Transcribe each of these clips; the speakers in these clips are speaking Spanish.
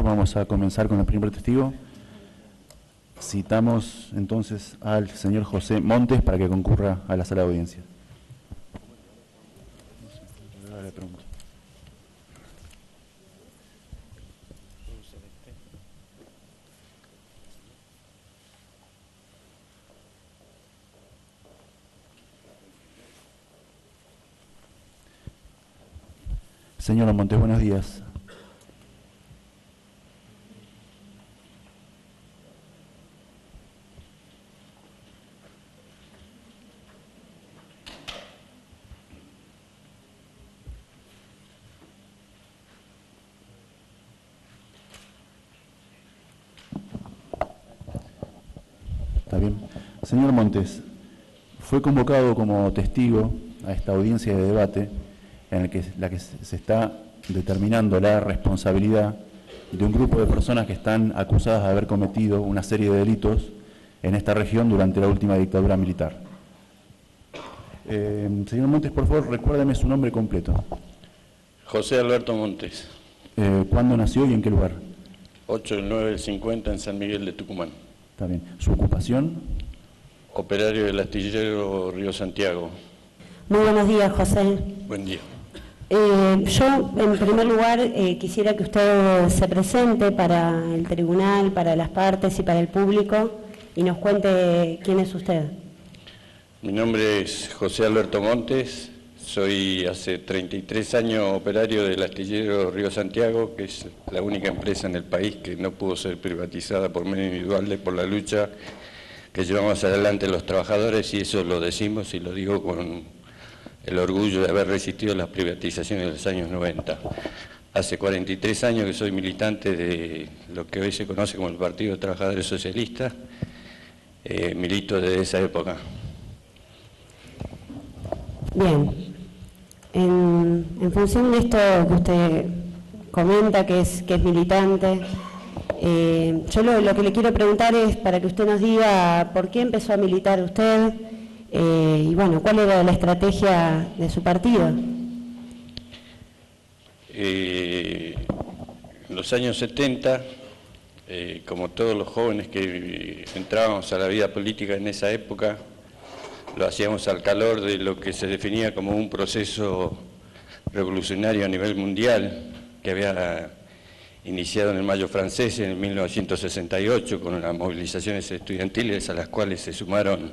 Vamos a comenzar con el primer testigo. Citamos entonces al señor José Montes para que concurra a la sala de audiencia. Señor Montes, buenos días. Está bien. Señor Montes, fue convocado como testigo a esta audiencia de debate en la que se está determinando la responsabilidad de un grupo de personas que están acusadas de haber cometido una serie de delitos en esta región durante la última dictadura militar. Señor Montes, por favor, recuérdeme su nombre completo. José Alberto Montes. ¿Cuándo nació y en qué lugar? 8 del 9 del 50 en San Miguel de Tucumán. Está bien. ¿Su ocupación? Operario del astillero Río Santiago. Muy buenos días, José. Buen día. Yo, en primer lugar, quisiera que usted se presente para el tribunal, para las partes y para el público y nos cuente quién es usted. Mi nombre es José Alberto Montes, soy hace 33 años operario del astillero Río Santiago, que es la única empresa en el país que no pudo ser privatizada por medio individual por la lucha que llevamos adelante los trabajadores, y eso lo decimos y lo digo con el orgullo de haber resistido las privatizaciones de los años 90. Hace 43 años que soy militante de lo que hoy se conoce como el Partido de Trabajadores Socialistas, milito desde esa época. Bien, en función de esto que usted comenta, que es militante, yo lo que le quiero preguntar es para que usted nos diga por qué empezó a militar usted y bueno, cuál era la estrategia de su partido. En los años 70, como todos los jóvenes que entrábamos a la vida política en esa época, lo hacíamos al calor de lo que se definía como un proceso revolucionario a nivel mundial, que había iniciado en el Mayo francés en 1968 con las movilizaciones estudiantiles a las cuales se sumaron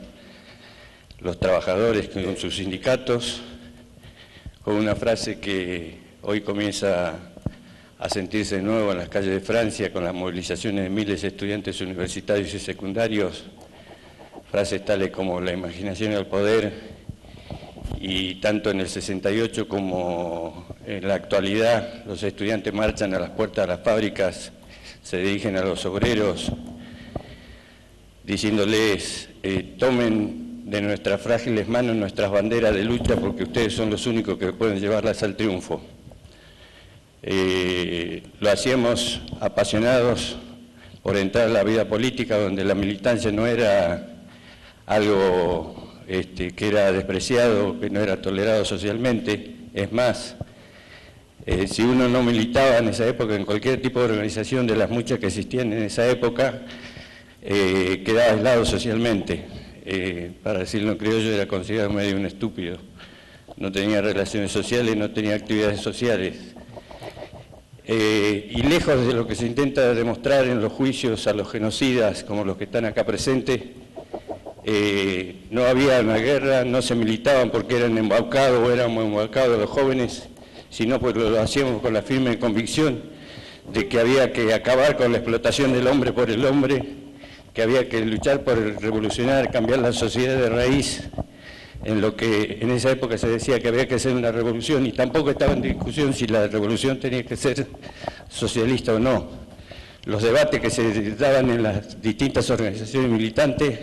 los trabajadores con sus sindicatos, con una frase que hoy comienza a sentirse de nuevo en las calles de Francia con las movilizaciones de miles de estudiantes universitarios y secundarios, frases tales como la imaginación al poder, y tanto en el 68 como en la actualidad los estudiantes marchan a las puertas de las fábricas, se dirigen a los obreros diciéndoles tomen de nuestras frágiles manos nuestras banderas de lucha porque ustedes son los únicos que pueden llevarlas al triunfo. Lo hacíamos apasionados por entrar a la vida política, donde la militancia no era algo que era despreciado, que no era tolerado socialmente. Es más, si uno no militaba en esa época en cualquier tipo de organización de las muchas que existían en esa época, quedaba aislado socialmente. Para decirlo en criollo, era considerado medio un estúpido. No tenía relaciones sociales, no tenía actividades sociales. Y lejos de lo que se intenta demostrar en los juicios a los genocidas, como los que están acá presentes, no había una guerra, no se militaban porque eran embaucados o éramos embaucados los jóvenes, sino porque lo hacíamos con la firme convicción de que había que acabar con la explotación del hombre por el hombre, que había que luchar por revolucionar, cambiar la sociedad de raíz, en lo que en esa época se decía que había que hacer una revolución, y tampoco estaba en discusión si la revolución tenía que ser socialista o no. Los debates que se daban en las distintas organizaciones militantes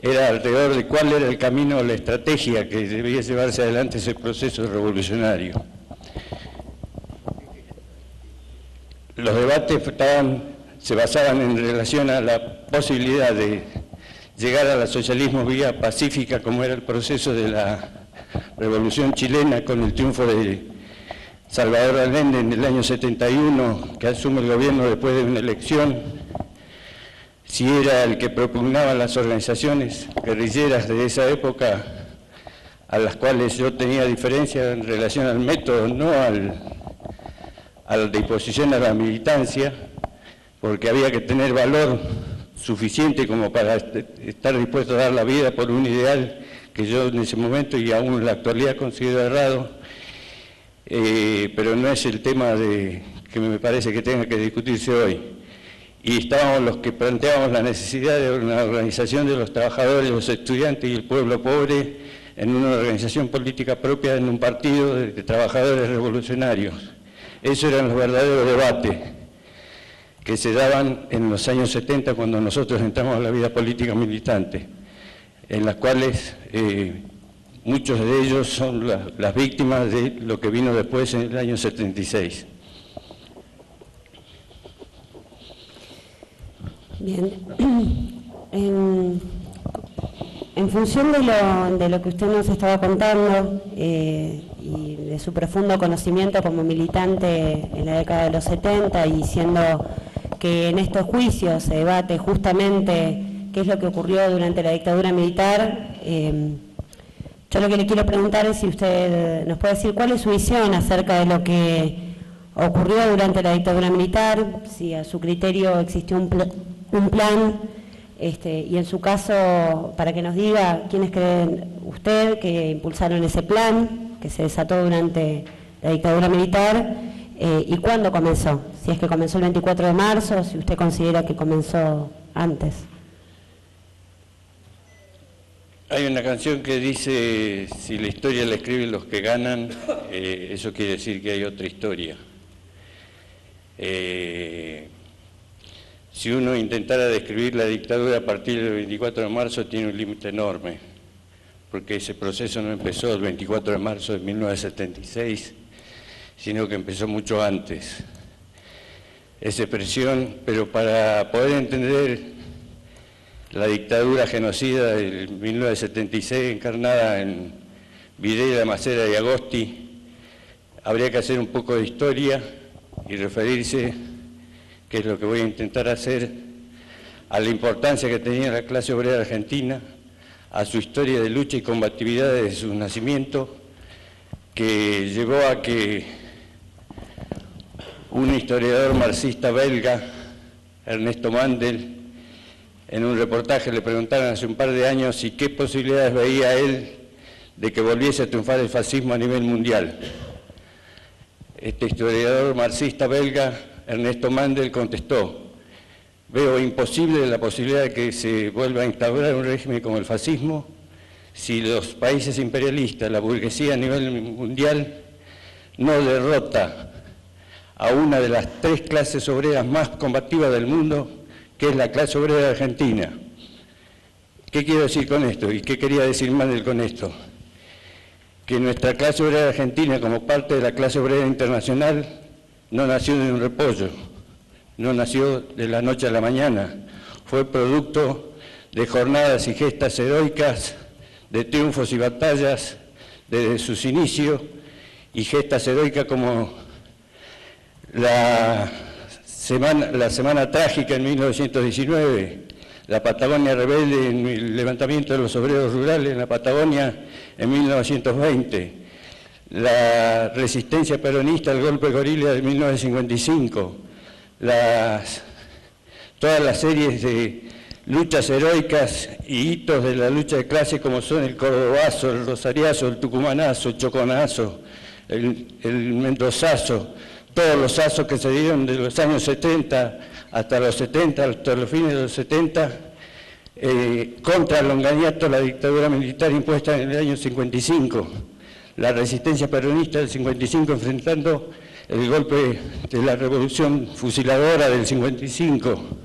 era alrededor de cuál era el camino o la estrategia que debía llevarse adelante ese proceso revolucionario. Los debates se basaban en relación a la posibilidad de llegar al socialismo vía pacífica, como era el proceso de la Revolución Chilena con el triunfo de Salvador Allende en el año 71, que asume el gobierno después de una elección, si era el que propugnaba las organizaciones guerrilleras de esa época, a las cuales yo tenía diferencia en relación al método, no a la disposición a la militancia, porque había que tener valor suficiente como para estar dispuesto a dar la vida por un ideal que yo en ese momento y aún en la actualidad considero errado, pero no es el tema que me parece que tenga que discutirse hoy. Y estábamos los que planteábamos la necesidad de una organización de los trabajadores, los estudiantes y el pueblo pobre en una organización política propia, en un partido de trabajadores revolucionarios. Esos eran los verdaderos debates que se daban en los años 70 cuando nosotros entramos a la vida política militante, en las cuales muchos de ellos son las víctimas de lo que vino después en el año 76. Bien. En función de lo que usted nos estaba contando y de su profundo conocimiento como militante en la década de los 70 y siendo que en estos juicios se debate justamente qué es lo que ocurrió durante la dictadura militar, yo lo que le quiero preguntar es si usted nos puede decir cuál es su visión acerca de lo que ocurrió durante la dictadura militar, si a su criterio existió un plan, y en su caso, para que nos diga quiénes creen usted que impulsaron ese plan que se desató durante la dictadura militar y cuándo comenzó, si es que comenzó el 24 de marzo, si usted considera que comenzó antes. Hay una canción que dice, si la historia la escriben los que ganan, eso quiere decir que hay otra historia. Si uno intentara describir la dictadura a partir del 24 de marzo, tiene un límite enorme, porque ese proceso no empezó el 24 de marzo de 1976, sino que empezó mucho antes. Esa expresión, pero para poder entender la dictadura genocida de 1976 encarnada en Videla, Macera y Agosti, habría que hacer un poco de historia y referirse, que es lo que voy a intentar hacer, a la importancia que tenía la clase obrera argentina, a su historia de lucha y combatividad desde su nacimiento, que llevó a que un historiador marxista belga, Ernesto Mandel, en un reportaje le preguntaron hace un par de años si qué posibilidades veía él de que volviese a triunfar el fascismo a nivel mundial. Este historiador marxista belga, Ernesto Mandel, contestó: veo imposible la posibilidad de que se vuelva a instaurar un régimen como el fascismo si los países imperialistas, la burguesía a nivel mundial, no derrota a una de las tres clases obreras más combativas del mundo, que es la clase obrera argentina. ¿Qué quiero decir con esto? ¿Y qué quería decir Mandel con esto? Que nuestra clase obrera argentina, como parte de la clase obrera internacional, no nació de un repollo, no nació de la noche a la mañana, fue producto de jornadas y gestas heroicas, de triunfos y batallas desde sus inicios, y gestas heroicas como la Semana Trágica en 1919, la Patagonia Rebelde en el levantamiento de los obreros rurales en la Patagonia en 1920, la resistencia peronista al golpe gorila de 1955, todas las series de luchas heroicas y hitos de la lucha de clase como son el cordobazo, el rosariazo, el tucumanazo, el choconazo, el mendozazo, todos los azos que se dieron de los años 70 hasta los 70, hasta los fines de los 70, contra el longaniato, la dictadura militar impuesta en el año 55, la resistencia peronista del 55 enfrentando el golpe de la revolución fusiladora del 55,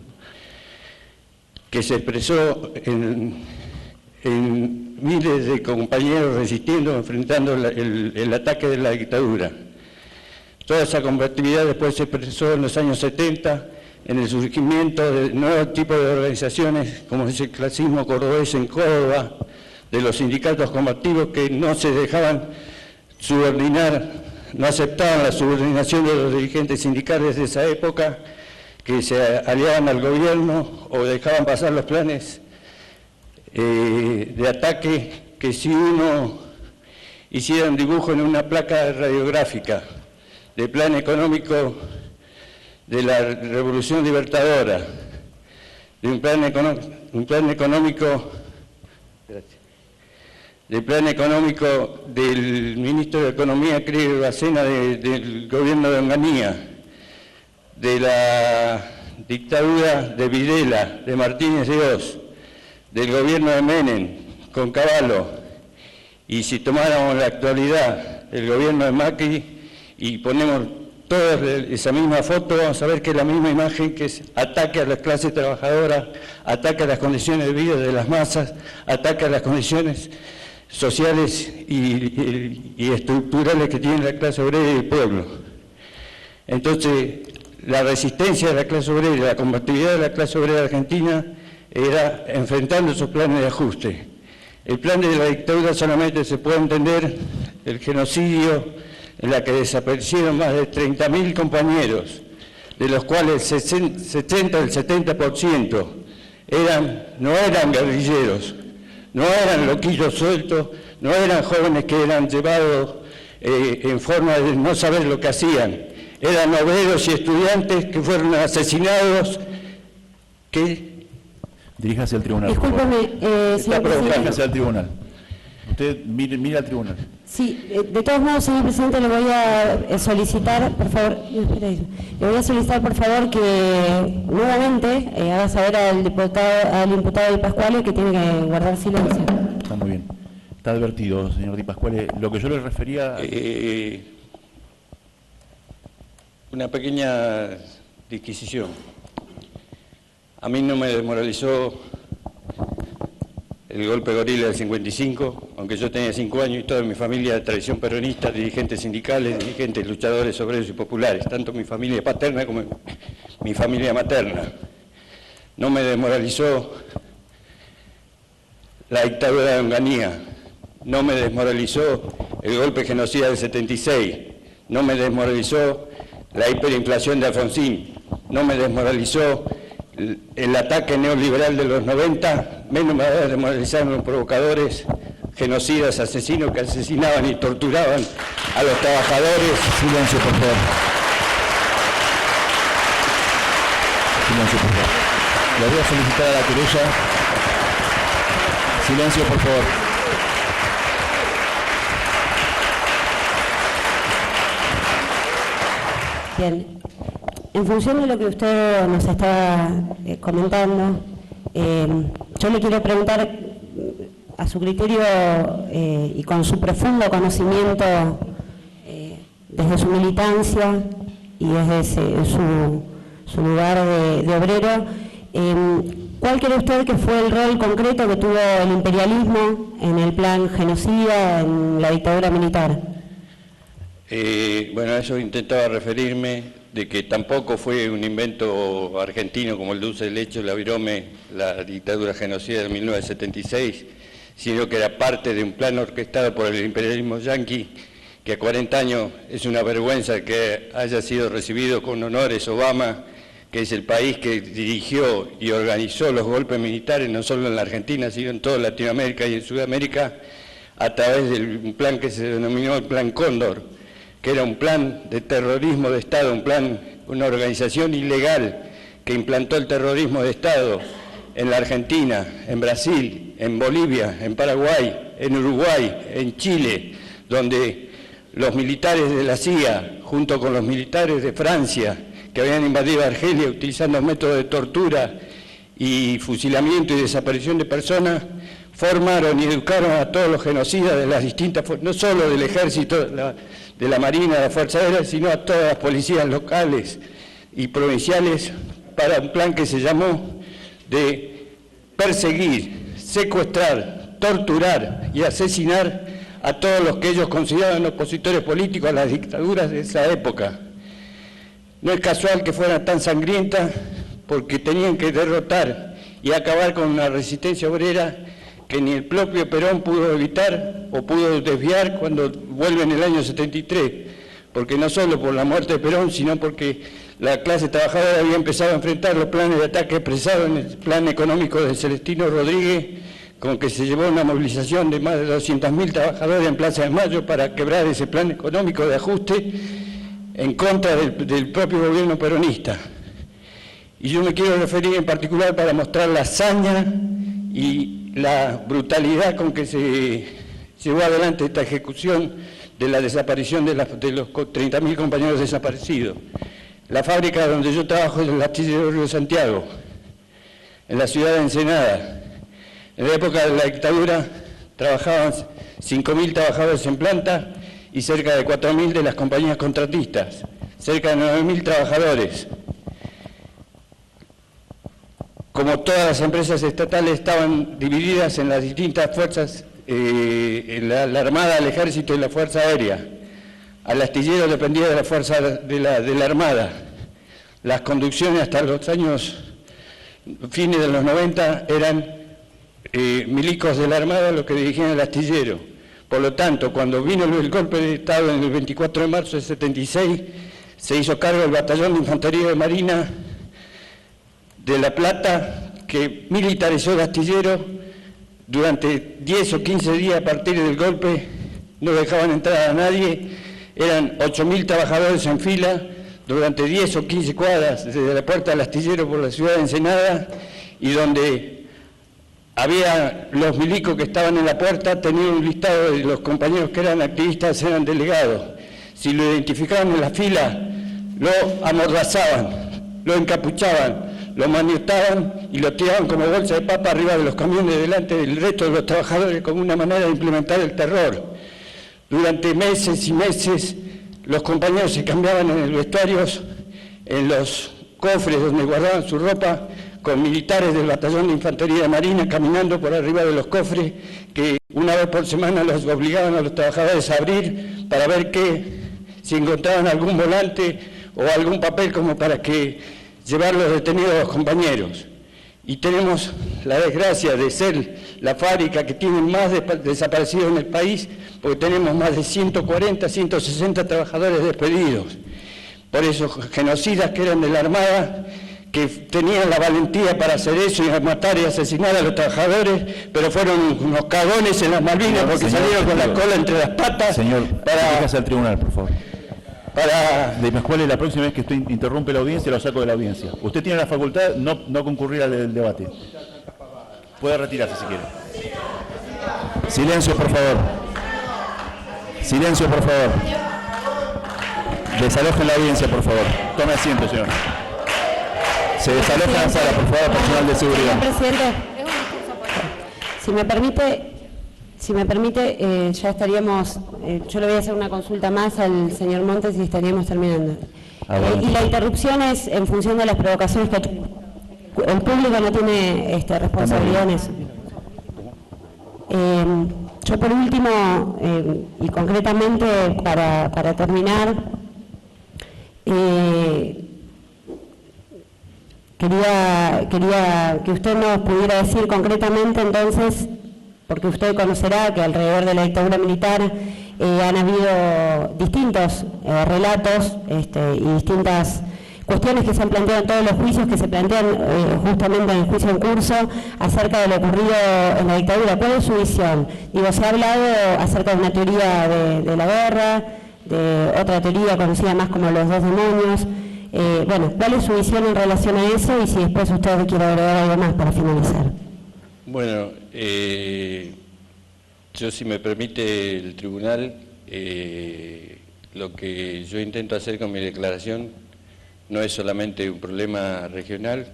que se expresó en miles de compañeros resistiendo, enfrentando el ataque de la dictadura. Toda esa combatividad después se expresó en los años 70 en el surgimiento de nuevos tipos de organizaciones, como es el clasismo cordobés en Córdoba, de los sindicatos combativos que no se dejaban subordinar no aceptaban la subordinación de los dirigentes sindicales de esa época, que se aliaban al gobierno o dejaban pasar los planes de ataque, que si uno hiciera un dibujo en una placa radiográfica del plan económico de la Revolución Libertadora, de un plan económico del ministro de Economía, creo, Bacena, del gobierno de Onganía, de la dictadura de Videla, de Martínez de Oz, del gobierno de Menem, con Cavallo, y si tomáramos la actualidad, el gobierno de Macri, y ponemos toda esa misma foto, vamos a ver que es la misma imagen, que es ataque a la clase trabajadora, ataque a las condiciones de vida de las masas, ataque a las condiciones sociales y estructurales que tiene la clase obrera y el pueblo. Entonces, la resistencia de la clase obrera, la combatividad de la clase obrera argentina era enfrentando esos planes de ajuste. El plan de la dictadura solamente se puede entender el genocidio en la que desaparecieron más de 30.000 compañeros, de los cuales el 70% no eran guerrilleros, no eran loquillos sueltos, no eran jóvenes que eran llevados en forma de no saber lo que hacían, eran obreros y estudiantes que fueron asesinados, Diríjase al tribunal. Discúlpeme, señor presidente. Diríjase al tribunal. Usted mira al tribunal. Sí, de todos modos, señor presidente, le voy a solicitar, por favor, le voy a solicitar, por favor, que nuevamente haga saber al imputado Di Pasquale que tiene que guardar silencio. Está muy bien. Está advertido, señor Di Pasquale. Lo que yo le refería... Una pequeña disquisición. A mí no me desmoralizó el golpe gorila del 55, aunque yo tenía 5 años y toda mi familia de tradición peronista, dirigentes sindicales, dirigentes, luchadores obreros y populares, tanto mi familia paterna como mi familia materna. No me desmoralizó la dictadura de Onganía, no me desmoralizó el golpe genocida del 76, no me desmoralizó la hiperinflación de Alfonsín, no me desmoralizó el ataque neoliberal de los 90, menos me desmoralizaron los provocadores, genocidas, asesinos que asesinaban y torturaban a los trabajadores. Silencio, por favor. Silencio, por favor. Le voy a solicitar a la querella. Silencio, por favor. Bien. En función de lo que usted nos está comentando, yo le quiero preguntar, a su criterio y con su profundo conocimiento desde su militancia y desde su lugar de obrero, ¿cuál cree usted que fue el rol concreto que tuvo el imperialismo en el plan genocida, en la dictadura militar? Bueno, a eso intentaba referirme, de que tampoco fue un invento argentino como el dulce de leche, la virome, la dictadura genocida de 1976, sino que era parte de un plan orquestado por el imperialismo yanqui, que a 40 años es una vergüenza que haya sido recibido con honores Obama, que es el país que dirigió y organizó los golpes militares, no solo en la Argentina, sino en toda Latinoamérica y en Sudamérica, a través de un plan que se denominó el Plan Cóndor, que era un plan de terrorismo de Estado, una organización ilegal que implantó el terrorismo de Estado en la Argentina, en Brasil, en Bolivia, en Paraguay, en Uruguay, en Chile, donde los militares de la CIA, junto con los militares de Francia, que habían invadido Argelia utilizando métodos de tortura y fusilamiento y desaparición de personas, formaron y educaron a todos los genocidas de las distintas, no solo del ejército, de la Marina, de la Fuerza Aérea, sino a todas las policías locales y provinciales, para un plan que se llamó de perseguir, secuestrar, torturar y asesinar a todos los que ellos consideraban opositores políticos a las dictaduras de esa época. No es casual que fueran tan sangrientas, porque tenían que derrotar y acabar con una resistencia obrera que ni el propio Perón pudo evitar o pudo desviar cuando vuelve en el año 73, porque no solo por la muerte de Perón, sino porque la clase trabajadora había empezado a enfrentar los planes de ataque expresados en el plan económico de Celestino Rodríguez, con que se llevó una movilización de más de 200.000 trabajadores en Plaza de Mayo para quebrar ese plan económico de ajuste en contra del propio gobierno peronista. Y yo me quiero referir en particular para mostrar la hazaña y la brutalidad con que se llevó adelante esta ejecución de la desaparición de los 30.000 compañeros desaparecidos. La fábrica donde yo trabajo es el astillero Río Santiago, en la ciudad de Ensenada. En la época de la dictadura trabajaban 5.000 trabajadores en planta y cerca de 4.000 de las compañías contratistas, cerca de 9.000 trabajadores. Como todas las empresas estatales estaban divididas en las distintas fuerzas, la Armada, el Ejército y la Fuerza Aérea. Al astillero dependía de la Fuerza de la Armada. Las conducciones hasta los años fines de los 90 eran milicos de la Armada los que dirigían el astillero. Por lo tanto, cuando vino el golpe de Estado en el 24 de marzo del 76, se hizo cargo el Batallón de Infantería de Marina de La Plata, que militarizó el astillero. Durante 10 o 15 días a partir del golpe no dejaban entrar a nadie, eran 8.000 trabajadores en fila, durante 10 o 15 cuadras desde la puerta del astillero por la ciudad de Ensenada, y donde había los milicos que estaban en la puerta, tenían un listado de los compañeros que eran activistas, eran delegados. Si lo identificaban en la fila, lo amordazaban, lo encapuchaban, lo maniotaban y lo tiraban como bolsa de papa arriba de los camiones delante del resto de los trabajadores como una manera de implementar el terror. Durante meses y meses los compañeros se cambiaban en el vestuario, en los cofres donde guardaban su ropa, con militares del Batallón de Infantería de Marina caminando por arriba de los cofres, que una vez por semana los obligaban a los trabajadores a abrir para ver si encontraban algún volante o algún papel como para que llevar los detenidos a los compañeros. Y tenemos la desgracia de ser la fábrica que tiene más desaparecidos en el país, porque tenemos más de 140, 160 trabajadores despedidos. Por eso, genocidas que eran de la Armada, que tenían la valentía para hacer eso y matar y asesinar a los trabajadores, pero fueron unos cagones en las Malvinas porque salieron con la cola entre las patas. Señor, dígase al tribunal, por favor. ¿Cuál es la próxima vez que usted interrumpe la audiencia, lo saco de la audiencia? Usted tiene la facultad de no concurrir al debate. Puede retirarse si quiere. Silencio, por favor. Silencio, por favor. Desalojen la audiencia, por favor. Tome asiento, señor. Se desaloja la sala, por favor, personal de seguridad. Señor presidente, si me permite, ya estaríamos, yo le voy a hacer una consulta más al señor Montes y estaríamos terminando. Y la interrupción es en función de las provocaciones que el público no tiene responsabilidad en eso. Yo por último, y concretamente para terminar, quería que usted nos pudiera decir concretamente entonces, porque usted conocerá que alrededor de la dictadura militar han habido distintos relatos y distintas cuestiones que se han planteado en todos los juicios que se plantean justamente en el juicio en curso acerca de lo ocurrido en la dictadura. ¿Cuál es su visión? Se ha hablado acerca de una teoría de la guerra, de otra teoría conocida más como los dos demonios. ¿Cuál es su visión en relación a eso? Y si después usted quiere agregar algo más para finalizar. Bueno, yo, si me permite el tribunal, lo que yo intento hacer con mi declaración no es solamente un problema regional,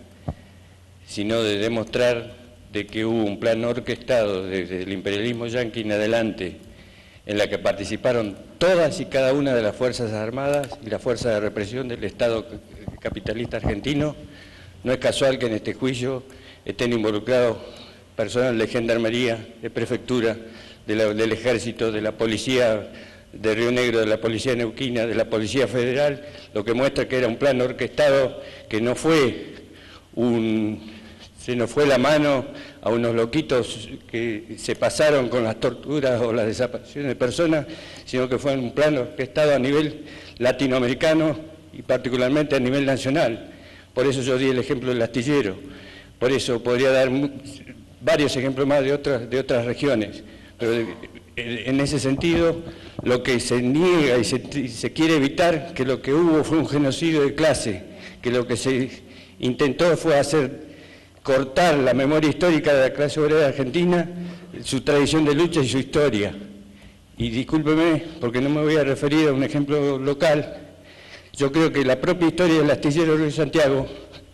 sino de demostrar de que hubo un plan orquestado desde el imperialismo yanqui en adelante, en la que participaron todas y cada una de las Fuerzas Armadas y las fuerzas de represión del Estado capitalista argentino. No es casual que en este juicio estén involucrados personal de Gendarmería, de Prefectura, del Ejército, de la Policía de Río Negro, de la Policía Neuquina, de la Policía Federal, lo que muestra que era un plan orquestado, que no fue se nos fue la mano a unos loquitos que se pasaron con las torturas o las desapariciones de personas, sino que fue en un plano orquestado a nivel latinoamericano y particularmente a nivel nacional. Por eso yo di el ejemplo del astillero. Por eso podría dar varios ejemplos más de otras regiones. Pero en ese sentido, lo que se niega y se quiere evitar, que lo que hubo fue un genocidio de clase, que lo que se intentó fue cortar la memoria histórica de la clase obrera argentina, su tradición de lucha y su historia. Y discúlpeme, porque no me voy a referir a un ejemplo local, yo creo que la propia historia del astillero Luis Santiago,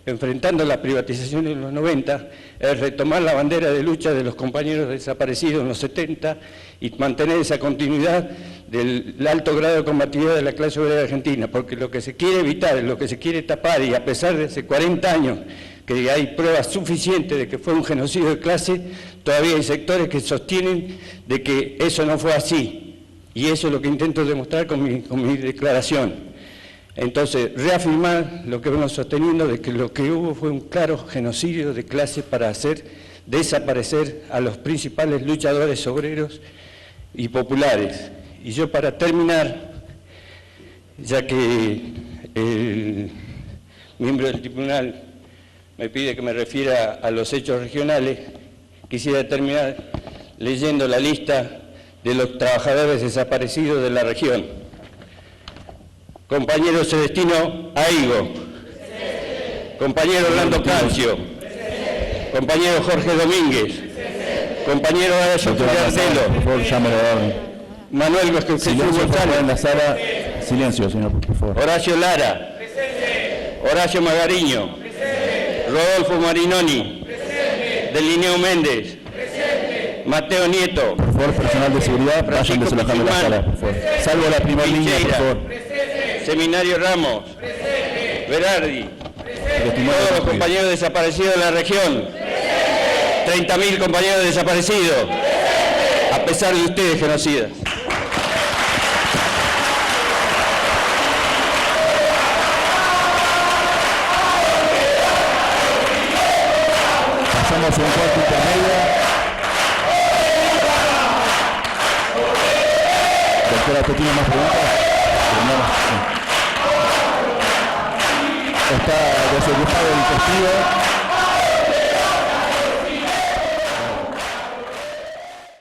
enfrentando la privatización en los 90, es retomar la bandera de lucha de los compañeros desaparecidos en los 70 y mantener esa continuidad del alto grado de combatividad de la clase obrera argentina, porque lo que se quiere evitar, lo que se quiere tapar, y a pesar de hace 40 años que hay pruebas suficientes de que fue un genocidio de clase, todavía hay sectores que sostienen de que eso no fue así, y eso es lo que intento demostrar con mi declaración. Entonces, reafirmar lo que vengo sosteniendo de que lo que hubo fue un claro genocidio de clase para hacer desaparecer a los principales luchadores obreros y populares. Y yo, para terminar, ya que el miembro del tribunal me pide que me refiera a los hechos regionales, quisiera terminar leyendo la lista de los trabajadores desaparecidos de la región. Compañero Celestino Aigo. Compañero Orlando Cancio. Compañero Jorge Domínguez. Compañero Horacio Ardelo. Por favor, llámelo a orden. Manuel Jesús González. En la sala. Silencio, señor, por favor. Horacio Lara. Horacio Magariño. Rodolfo Marinoni. Delineo Méndez. Mateo Nieto. Por favor, personal de seguridad, vayan desalojando la sala, por favor. Salvo la primera línea, por favor. Seminario Ramos. Berardi. Todos los compañeros desaparecidos de la región. 30.000 compañeros desaparecidos. A pesar de ustedes, genocidas. Pasamos a un corte intermedio. Doctora, ¿usted tiene más preguntas? Está desocupado el testigo.